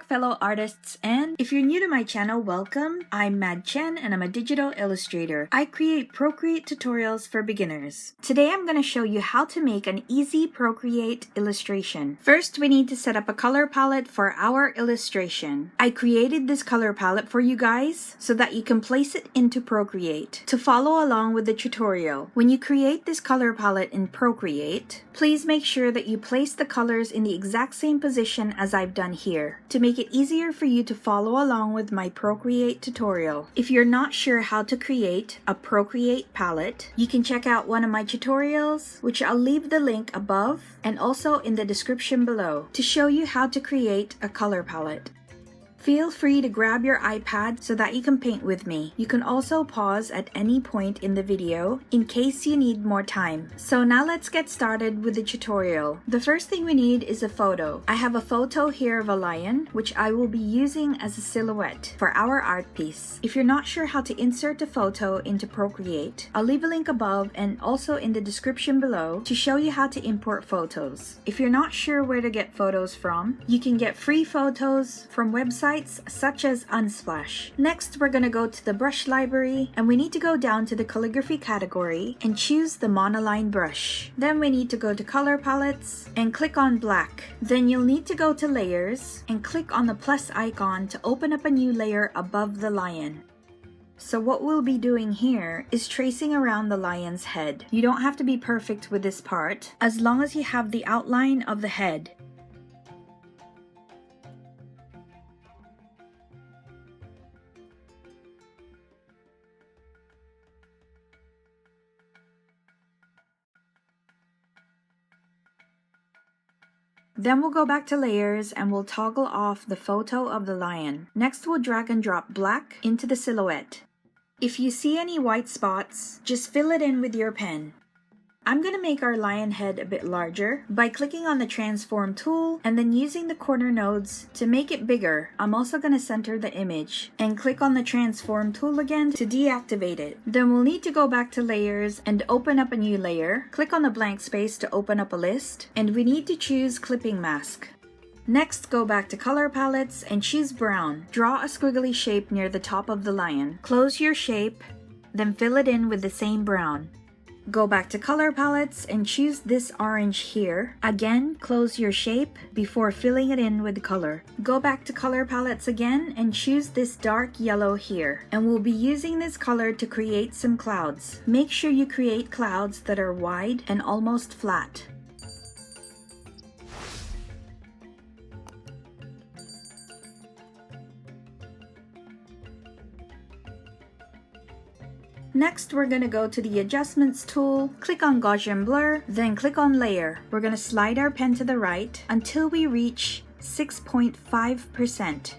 back, fellow artists, and if you're new to my channel, welcome. I'm Mad Chen and I'm a digital illustrator. I create Procreate tutorials for beginners. Today I'm going to show you how to make an easy Procreate illustration. First, we need to set up a color palette for our illustration. I created this color palette for you guys so that you can place it into Procreate to follow along with the tutorial. When you create this color palette in Procreate, please make sure that you place the colors in the exact same position as I've done here to make it easier for you to follow along with my Procreate tutorial. If you're not sure how to create a Procreate palette, you can check out one of my tutorials, which I'll leave the link above and also in the description below to show you how to create a color palette. Feel free to grab your iPad so that you can paint with me. You can also pause at any point in the video in case you need more time. So now let's get started with the tutorial. The first thing we need is a photo. I have a photo here of a lion, which I will be using as a silhouette for our art piece. If you're not sure how to insert a photo into Procreate, I'll leave a link above and also in the description below to show you how to import photos. If you're not sure where to get photos from, you can get free photos from websites such as Unsplash. Next, we're gonna go to the brush library and we need to go down to the calligraphy category and choose the monoline brush. Then we need to go to color palettes and click on black. Then you'll need to go to layers and click on the plus icon to open up a new layer above the lion. So what we'll be doing here is tracing around the lion's head. You don't have to be perfect with this part as long as you have the outline of the head. Then we'll go back to layers and we'll toggle off the photo of the lion. Next, we'll drag and drop black into the silhouette. If you see any white spots, just fill it in with your pen. I'm going to make our lion head a bit larger by clicking on the transform tool and then using the corner nodes to make it bigger. I'm also going to center the image and click on the transform tool again to deactivate it. Then we'll need to go back to layers and open up a new layer. Click on the blank space to open up a list and we need to choose clipping mask. Next, go back to color palettes and choose brown. Draw a squiggly shape near the top of the lion. Close your shape, then fill it in with the same brown. Go back to color palettes and choose this orange here. Again, close your shape before filling it in with color. Go back to color palettes again and choose this dark yellow here. And we'll be using this color to create some clouds. Make sure you create clouds that are wide and almost flat. Next, we're going to go to the adjustments tool, click on Gaussian blur, then click on layer. We're going to slide our pen to the right until we reach 6.5%.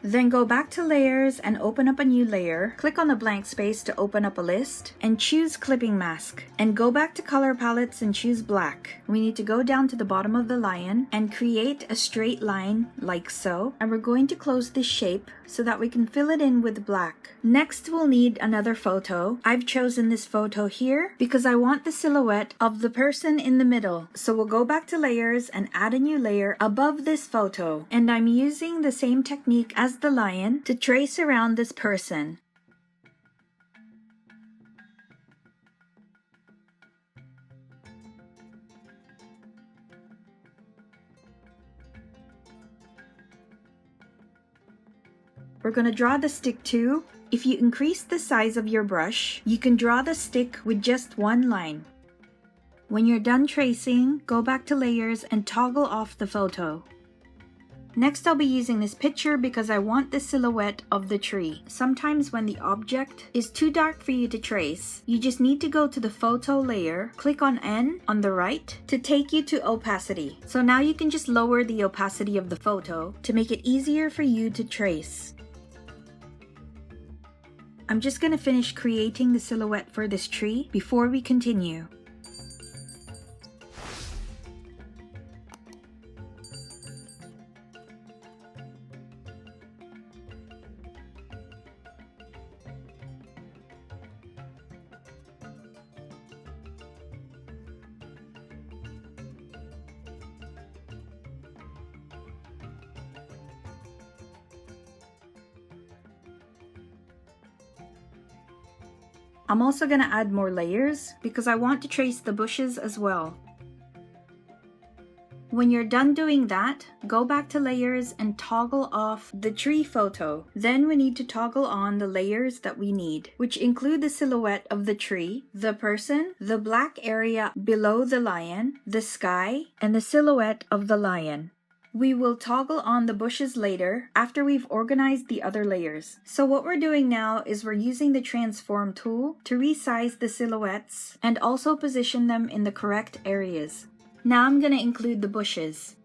Then go back to layers and open up a new layer. Click on the blank space to open up a list and choose clipping mask. And go back to color palettes and choose black. We need to go down to the bottom of the lion and create a straight line like so. And we're going to close this shape so that we can fill it in with black. Next, we'll need another photo. I've chosen this photo here because I want the silhouette of the person in the middle. So we'll go back to layers and add a new layer above this photo. And I'm using the same technique as the lion to trace around this person. We're going to draw the stick too. If you increase the size of your brush, you can draw the stick with just one line. When you're done tracing, go back to layers and toggle off the photo. Next, I'll be using this picture because I want the silhouette of the tree. Sometimes when the object is too dark for you to trace, you just need to go to the photo layer, click on N on the right to take you to opacity. So now you can just lower the opacity of the photo to make it easier for you to trace. I'm just going to finish creating the silhouette for this tree before we continue. I'm also going to add more layers because I want to trace the bushes as well. When you're done doing that, go back to layers and toggle off the tree photo. Then we need to toggle on the layers that we need, which include the silhouette of the tree, the person, the black area below the lion, the sky, and the silhouette of the lion. We will toggle on the bushes later after we've organized the other layers. So what we're doing now is we're using the transform tool to resize the silhouettes and also position them in the correct areas. Now I'm going to include the bushes.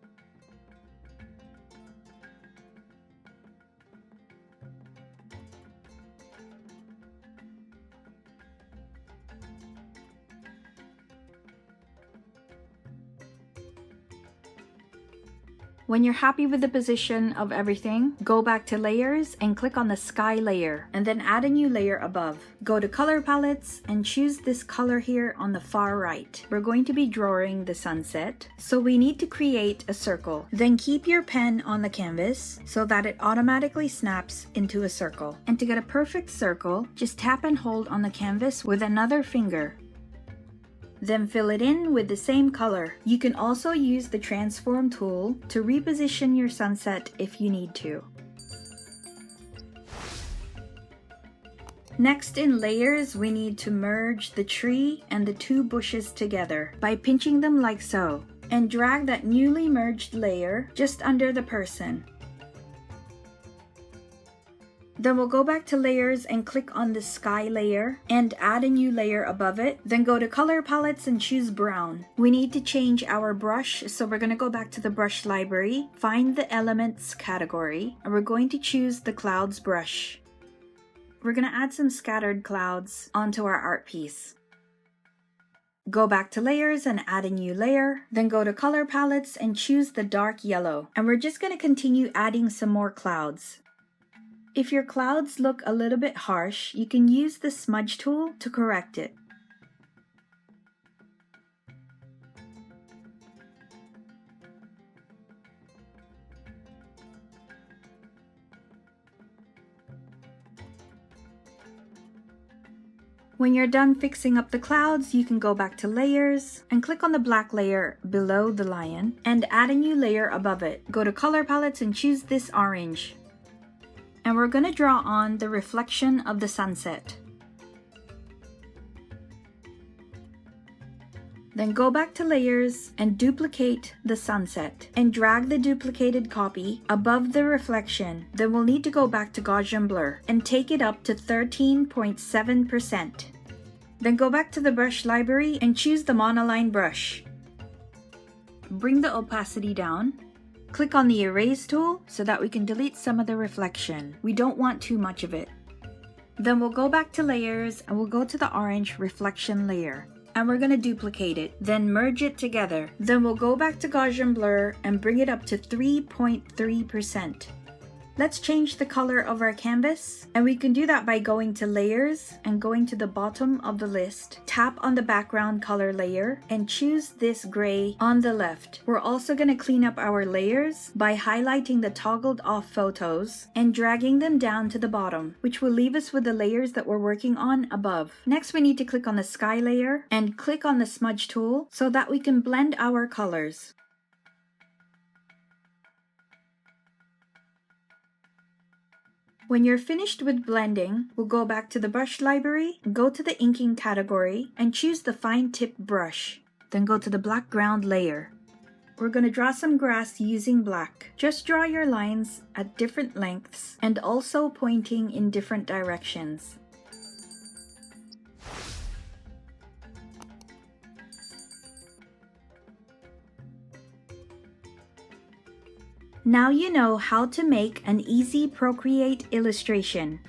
When you're happy with the position of everything, go back to layers and click on the sky layer and then add a new layer above. Go to color palettes and choose this color here on the far right. We're going to be drawing the sunset, so we need to create a circle. Then keep your pen on the canvas so that it automatically snaps into a circle. And to get a perfect circle, just tap and hold on the canvas with another finger. Then fill it in with the same color. You can also use the transform tool to reposition your sunset if you need to. Next in layers, we need to merge the tree and the two bushes together by pinching them like so, and drag that newly merged layer just under the person. Then we'll go back to layers and click on the sky layer and add a new layer above it. Then go to color palettes and choose brown. We need to change our brush, so we're going to go back to the brush library, find the elements category, and we're going to choose the clouds brush. We're going to add some scattered clouds onto our art piece. Go back to layers and add a new layer, then go to color palettes and choose the dark yellow. And we're just going to continue adding some more clouds. If your clouds look a little bit harsh, you can use the smudge tool to correct it. When you're done fixing up the clouds, you can go back to layers and click on the black layer below the lion and add a new layer above it. Go to color palettes and choose this orange. And we're going to draw on the reflection of the sunset. Then go back to layers and duplicate the sunset and drag the duplicated copy above the reflection. Then we'll need to go back to Gaussian blur and take it up to 13.7%. Then go back to the brush library and choose the monoline brush. Bring the opacity down. Click on the erase tool so that we can delete some of the reflection. We don't want too much of it. Then we'll go back to layers and we'll go to the orange reflection layer. And we're going to duplicate it, then merge it together. Then we'll go back to Gaussian blur and bring it up to 3.3%. Let's change the color of our canvas, and we can do that by going to layers and going to the bottom of the list. Tap on the background color layer and choose this gray on the left. We're also going to clean up our layers by highlighting the toggled off photos and dragging them down to the bottom, which will leave us with the layers that we're working on above. Next, we need to click on the sky layer and click on the smudge tool so that we can blend our colors. When you're finished with blending, we'll go back to the brush library, go to the inking category, and choose the fine tip brush. Then go to the black ground layer. We're going to draw some grass using black. Just draw your lines at different lengths and also pointing in different directions. Now you know how to make an easy Procreate illustration.